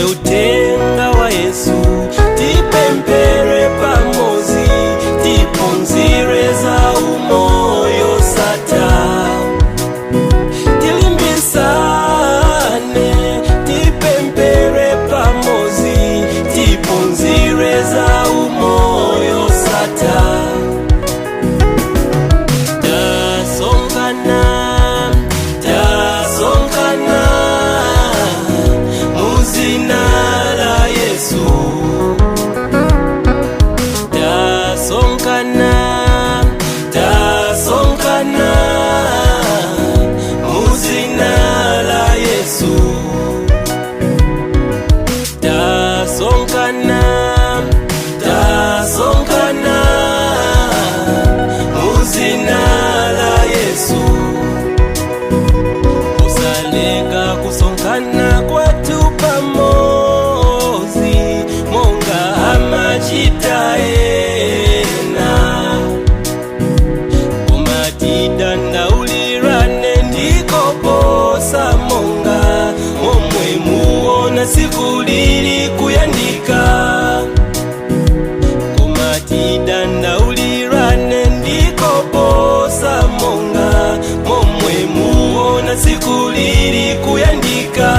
utenga wa Yesu, tipempere pamozi, tipunzire za umoyo sata, tilimbisane, tipempere pamozi, tipunzire za umoyo sata. Kusonkana kwetu pamozi, monga amachitaena, kumatidandawulirane ndikoposa monga momwe muona sikulili kuyandika, kumatidandawulirane ndikoposa monga momwe muona sikulili kuyandika.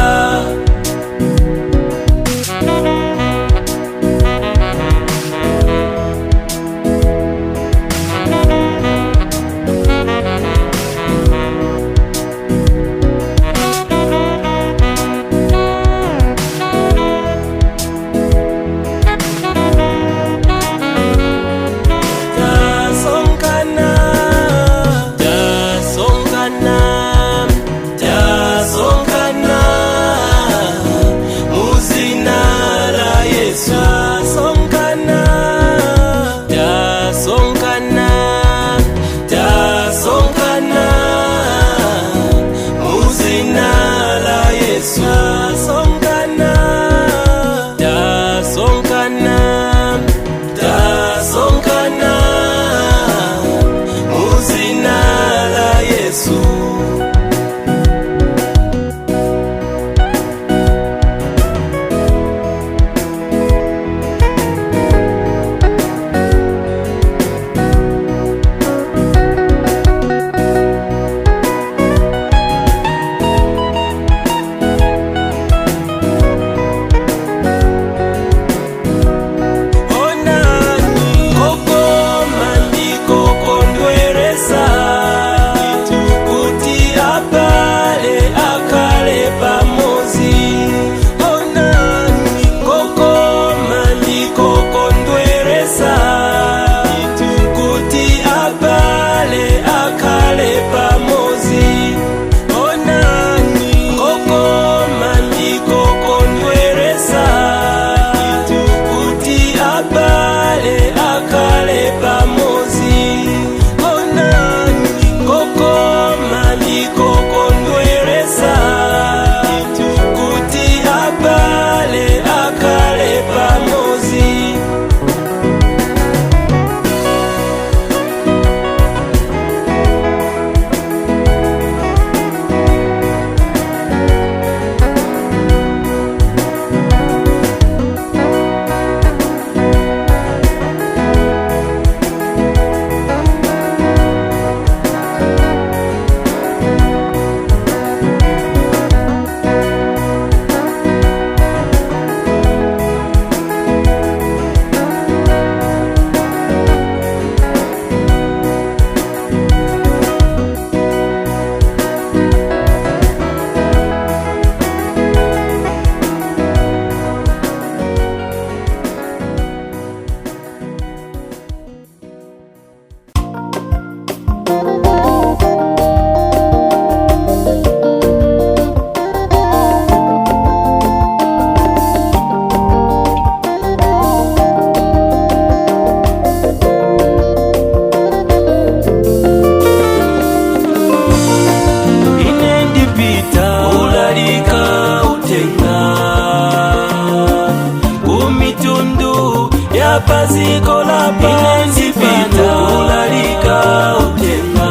Paziko la pazipita ulalika utenga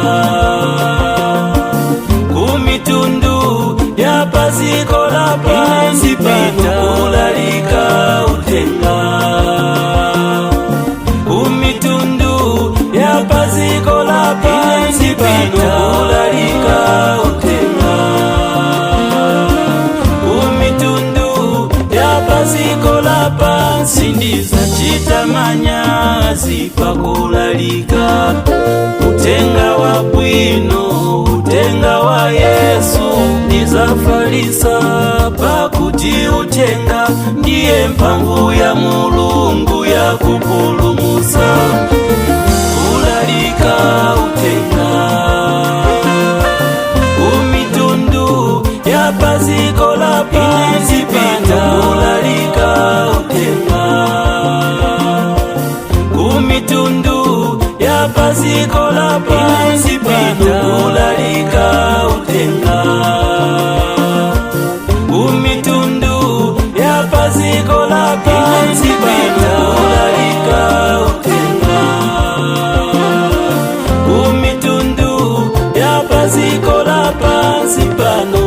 kumitundu ya paziko la pazipita ulalika sindiza chitamanya pakulalika utenga wa bwino, utenga wa Yesu. Ndizafalisa pakuti utenga ndiye mphamvu ya Mulungu ya kupulumusa. Kulalika utenga kumitundu ya paziko la pansi pano. Kulalika utenga kumitundu ya paziko la pansi pano. Kulalika utenga kumitundu ya paziko la pansi pano. Kulalika utenga kumitundu ya paziko la pansi pano.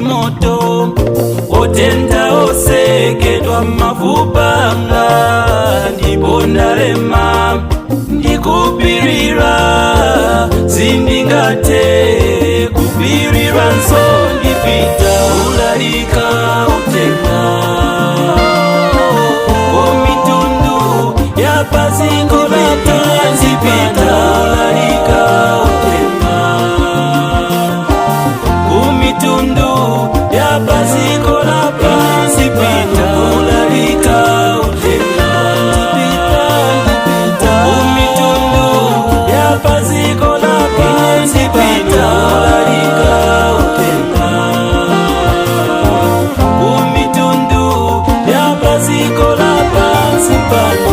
Moto otenda osekedwa mavubanga, ndipo ndalema ndikupirira sindingate kupirira nso ndipita. Kulalika utenga kumitundu ya paziko la pansi pano. Kulalika utenga kumitundu ya paziko la pansi pano. Kulalika utenga kumitundu ya paziko la pansi pano. Kulalika utenga kumitundu ya paziko la pansi pano.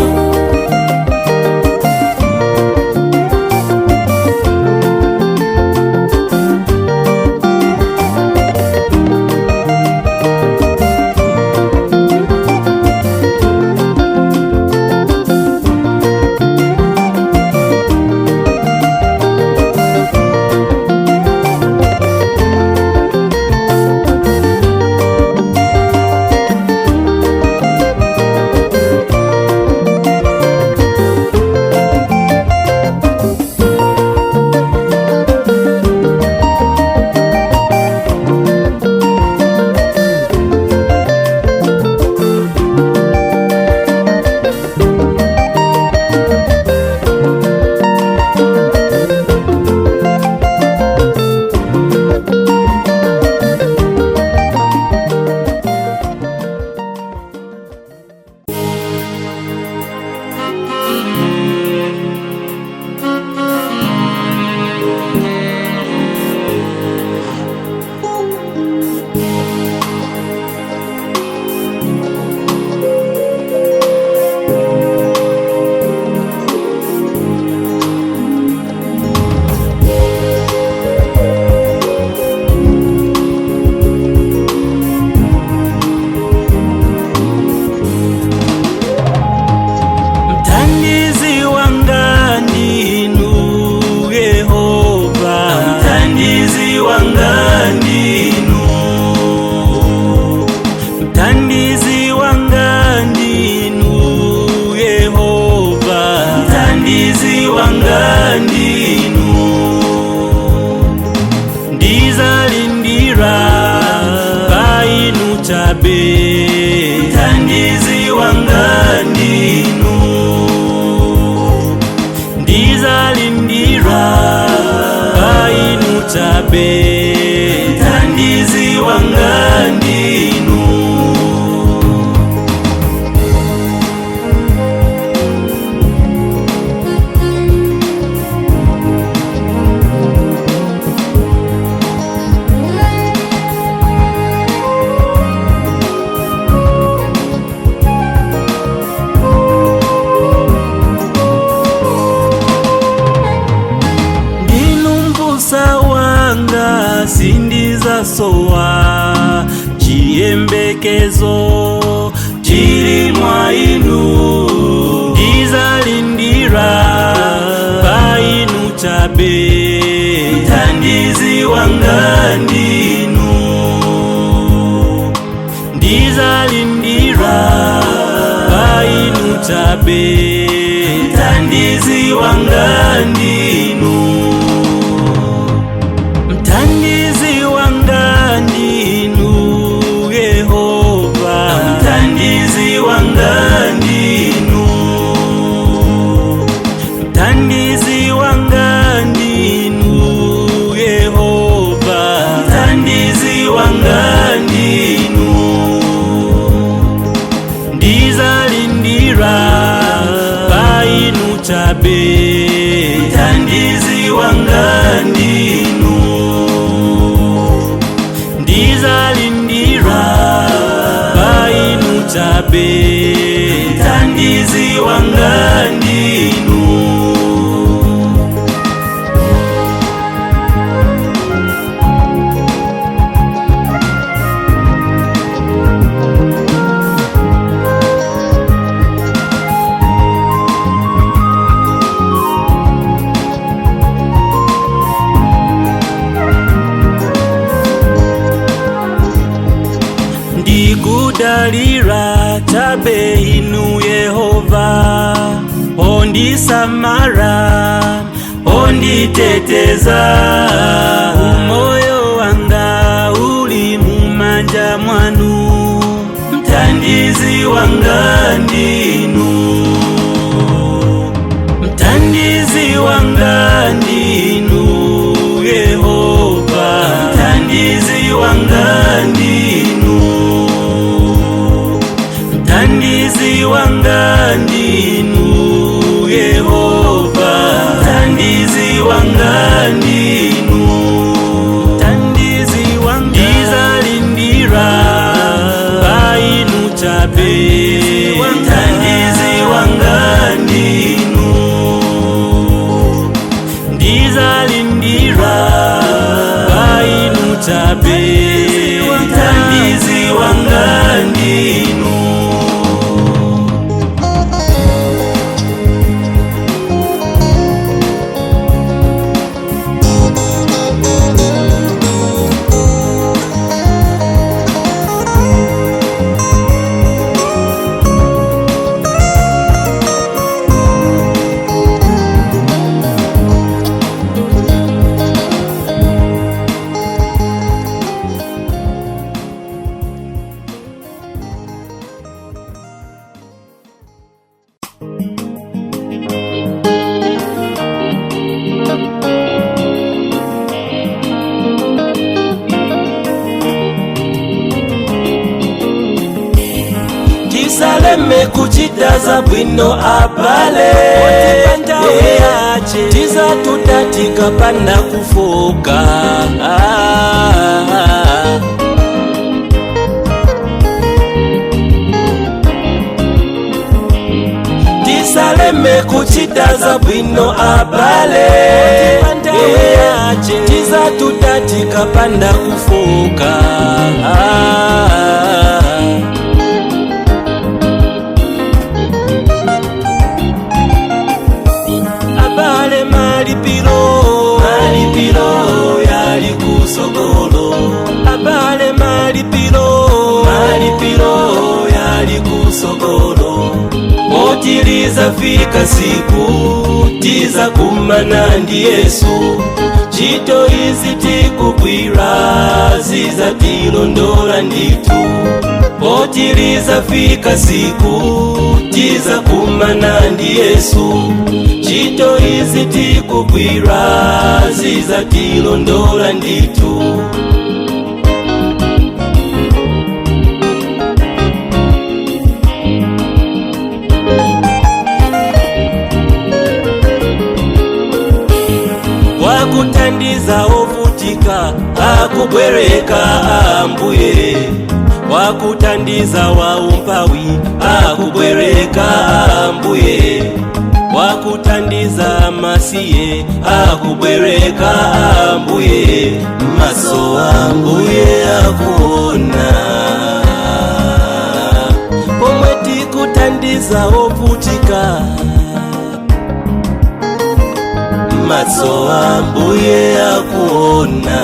Mtandizi wanga ndinu Yehova, mtandizi wanga ndinu. Ndizalindira painu chabe, mtandizi wanga ndinu. Ndizalindira painu chabe, mtandizi wanga ndinu. Sindiza sowa chiyembekezo chili mwa inu. Ndizalindira painu chabe, mtandizi wanga ndinu. ndizalindira painu chabe, mthandizi wanga ndinu, mthandizi wanga ndinu Yehova, mthandizi wanga ndinu, mthandizi wanga ndinu Yehova, mthandizi wanga ndinu, ndizalindira painu chabe, mthandizi wanga ndinu, ndizalindira painu chabe, mthandizi wanga ndinu. Ndikudalira chabe inu Yehova, ondisamara, onditeteza, umoyo wanga uli mumanja mwanu, mthandizi wanga ndinu, mthandizi wanga ndinu Yehova, mthandizi wanga ndinu, mthandizi wanga ndinu Yehova, mthandizi wanga ndinu, mthandizi wanga, ndizalindira painu chabe, mthandizi wanga ndinu, ndizalindira painu chabe, mthandizi wanga ndinu. Tisaleme kuchitaza bwino abale, tiza tutatika panda kufoka. Tisaleme kuchitaza bwino abale, tiza tutatika panda kufoka. Malipiro yali kusogolo, abale malipiro yali kusogolo, otiliza fika siku tiza kumana ndi Yesu, chito izi tikugwira ziza tilondola nditu, otiliza fika siku tiza kumana ndi Yesu, chito izi tikugwira ziza tilondola nditu. Wakutandiza ovutika akubwereka ambuye, wakutandiza waumpawi akubwereka ambuye, wakutandiza masiye akubwereka ambuye, maso ambuye akuona, pomwe tikutandiza ovutika, maso ambuye akuona,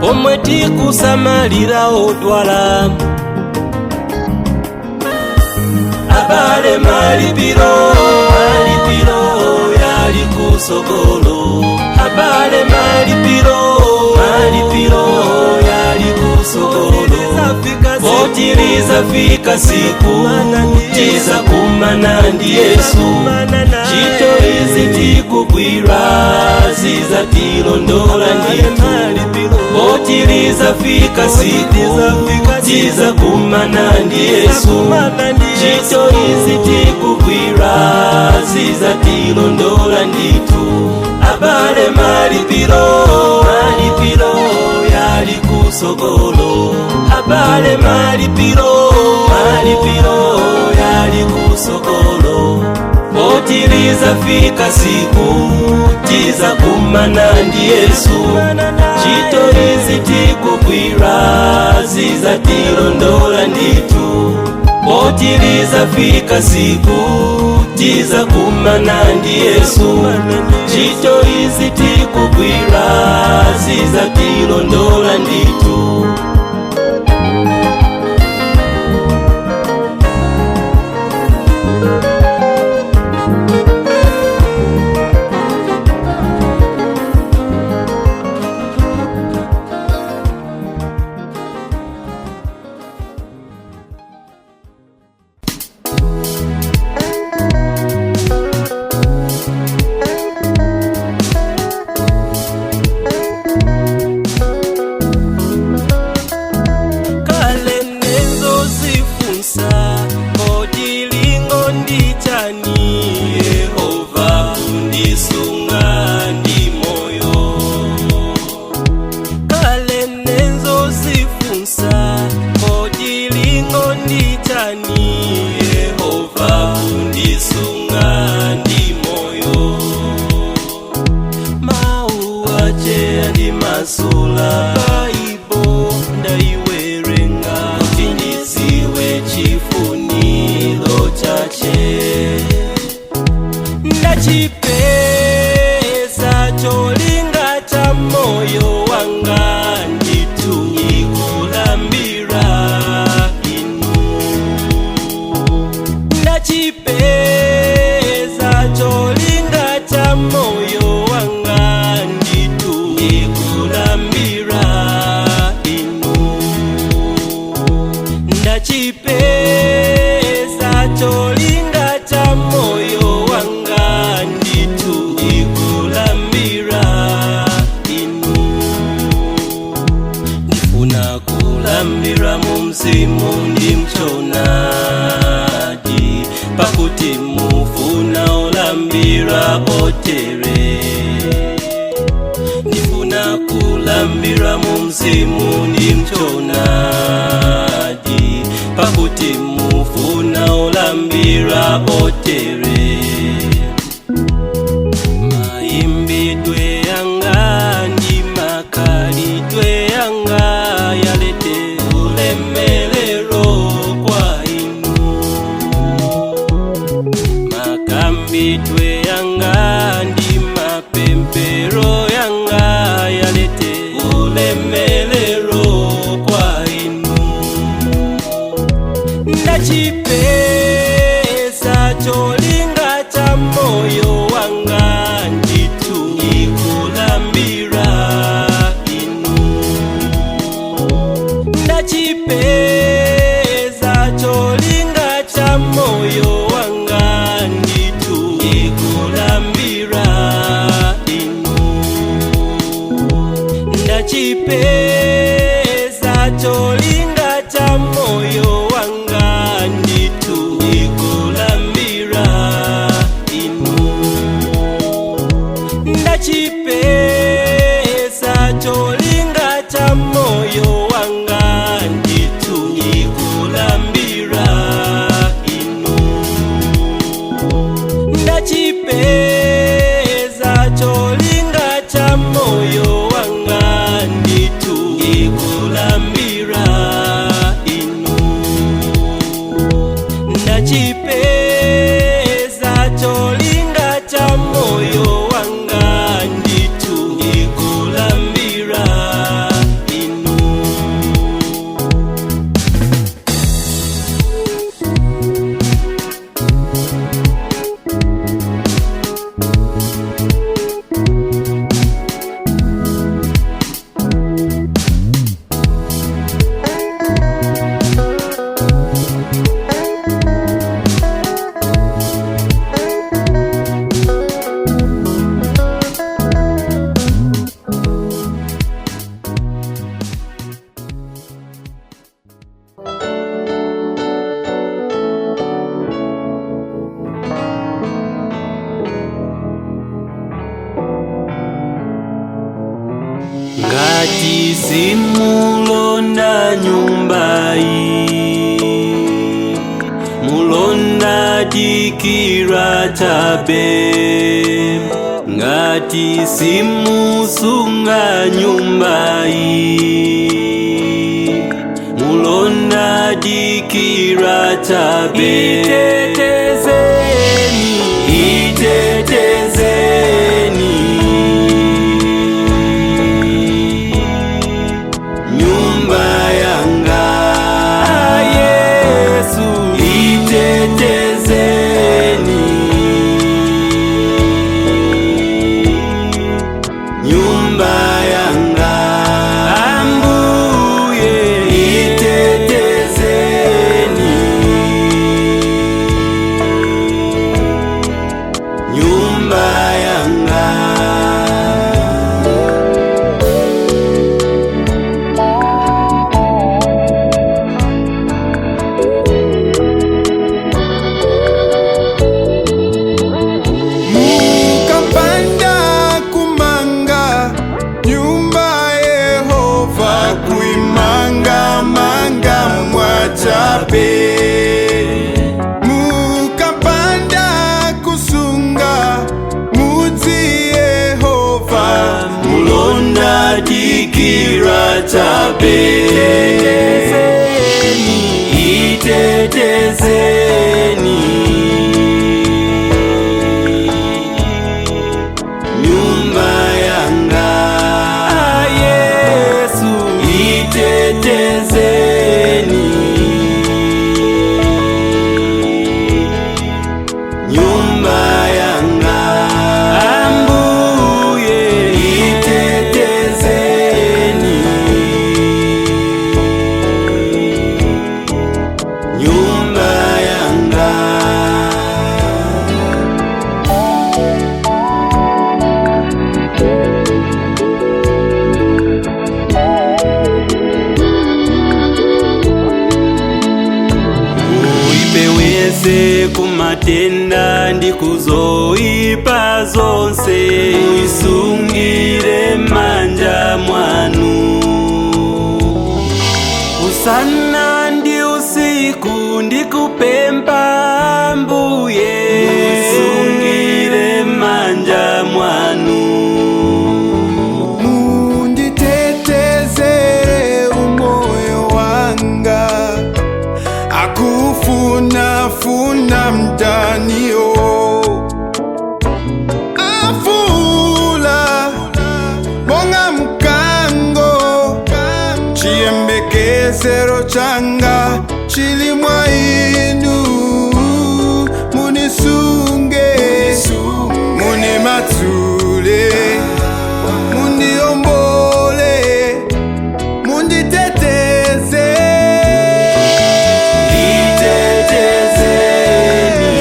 pomwe pomwe tikusamalira odwala. Abale malipiro yali kusogolo. Abale malipiro yali kusogolo. Potiliza fika siku tiza kumana ndi Yesu. Chito izi tikugwira ziza tilondola nditu. Potiliza fika siku tiza kumana ndi Yesu. Chito izi tikugwira ziza tilondola nditu. Abale malipiro yali kusogolo. Abale malipiro yali kusogolo. Potiliza fika siku tiza kumana ndi Yesu. Chito izi tikugwira ziza tilondola nditu. Potiliza fika siku tiza kumana ndi Yesu. Chito izi tikugwira ziza tilondola nditu. Masula Bible ndaiwerenga kuti ndiziwe chifuniro chache. Ndachipeza cholinga cha moyo wanga nditu ikulambira inu. Ndachipeza cholinga cha moyo wanga nditu ikulambira inu. Ndachipeza cholinga cha moyo wanga nditu ikulambira inu. Ndifuna kulambira mu mzimu ndi mchonadi, pakuti mufuna olambira otere. Ndifuna kulambira mu mzimu ndi mchonadi, pakuti mufuna olambira otere. Maimbidwe yanga ndi makalidwe yanga yalete ulemelero kwa inu. Makambidwe yanga ndi mapempero yanga yalete ulemelero kwa inu. Ndachipeza cholinga cha moyo wanga nditu ikulambira inu. Ndachipeza cholinga cha moyo wanga nditu ikulambira inu. Ndachipeza cholinga cha moyo wanga nditu ikulambira inu. Ndachipeza cholinga cha moyo wanga nditu ikulambira inu. Ndachipeza cholinga cha moyo wanga nditu ikulambira inu. Ndachipeza cholinga cha moyo wanga nditu ikulambira inu. ngati simulonda nyumba iyi, mulonda dikira chabe. Ngati simusunga nyumba iyi, mulonda dikira chabe. Itetezeni, itetezeni nyumba yanga, Yesu. Itetezeni nyumba yanga, Ambuye. Itetezeni nyumba yanga. Mukapanda kumanga nyumba Yehova, kuimanga manga mwachape. Mukapanda kusunga mudzi Yehova, mulonda dikira chabe. Itetezeni nyumba yanga, Yesu. Itetezeni nyumba yanga, Ambuye. Itetezeni nyumba yanga. Uipeweze kumatenda ndikuzoipa zonse, uisungire manja mwanu. Usana ndi usiku ndikupemba, Ambuye. Uisungire manja mwanu. munditetezere umoyo wanga, akufunafuna mdaniyo, afula monga mkango, chiyembekezero changa chili mwa inu. Munisunge, munimatsule, mundiombole, munditeteze. Itetezeni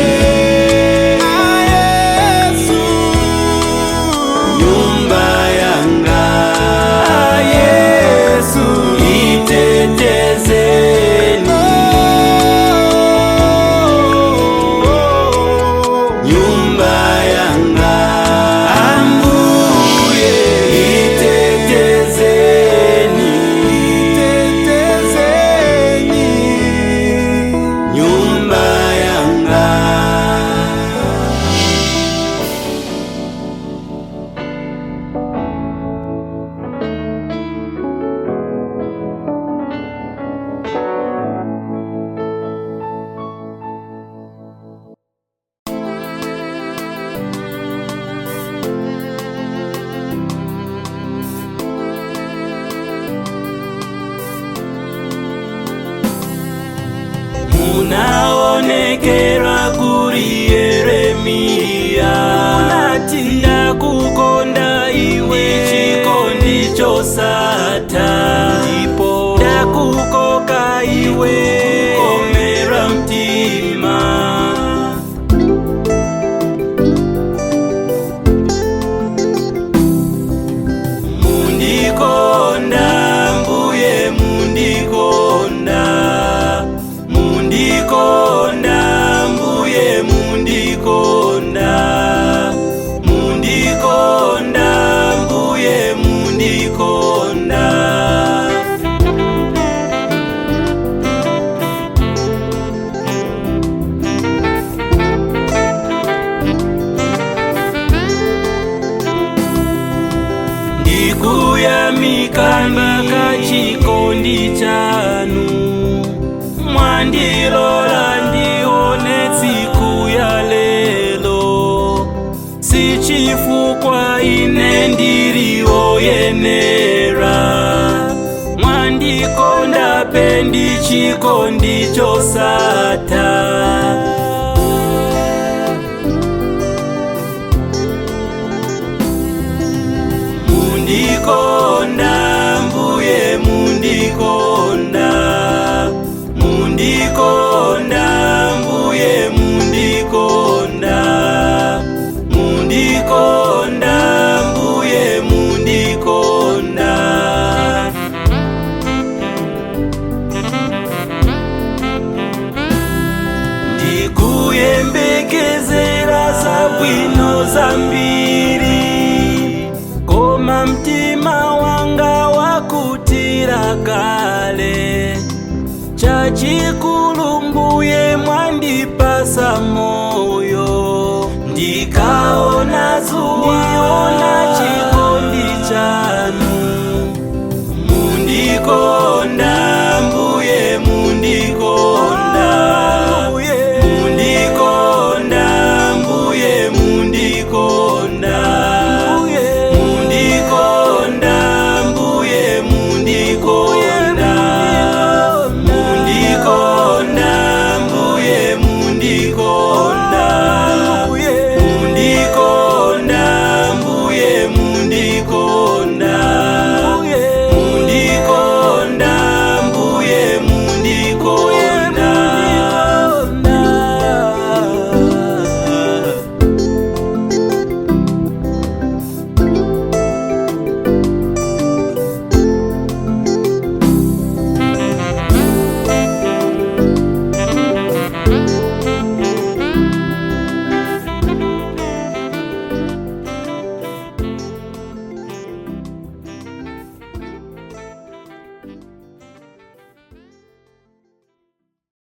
Yesu, nyumba yanga, Yesu. Itetezeni nyumba yanga, Ambuye. Itetezeni tetezeni nyumba yanga. Munaonekera kuri Yeremia, unati ndakukonda iwe, chikondi chosata, ndipo ndakukoka iwe, kukomera mtima. Mundikonda, Mbuye, mundikonda. Mundikonda, Mbuye, mundikonda. Mundikonda, Mbuye, mundikonda. ndikuyamikani chikondi chanu, mwandilola ndione tsiku ya lelo, si chifukwa ine ndili woyenera, mwandikonda pendi chikondi chosatha. Mundikonda mbuye mundikonda, mundikonda mbuye mundikonda, mundikonda mbuye mundikonda. Ndikuyembekezera zabwino zambiri, koma mtima wanga wakutira kale, chachikulu mbuye mwandipasa moyo, ndikaona zuwa, ndiona chikondi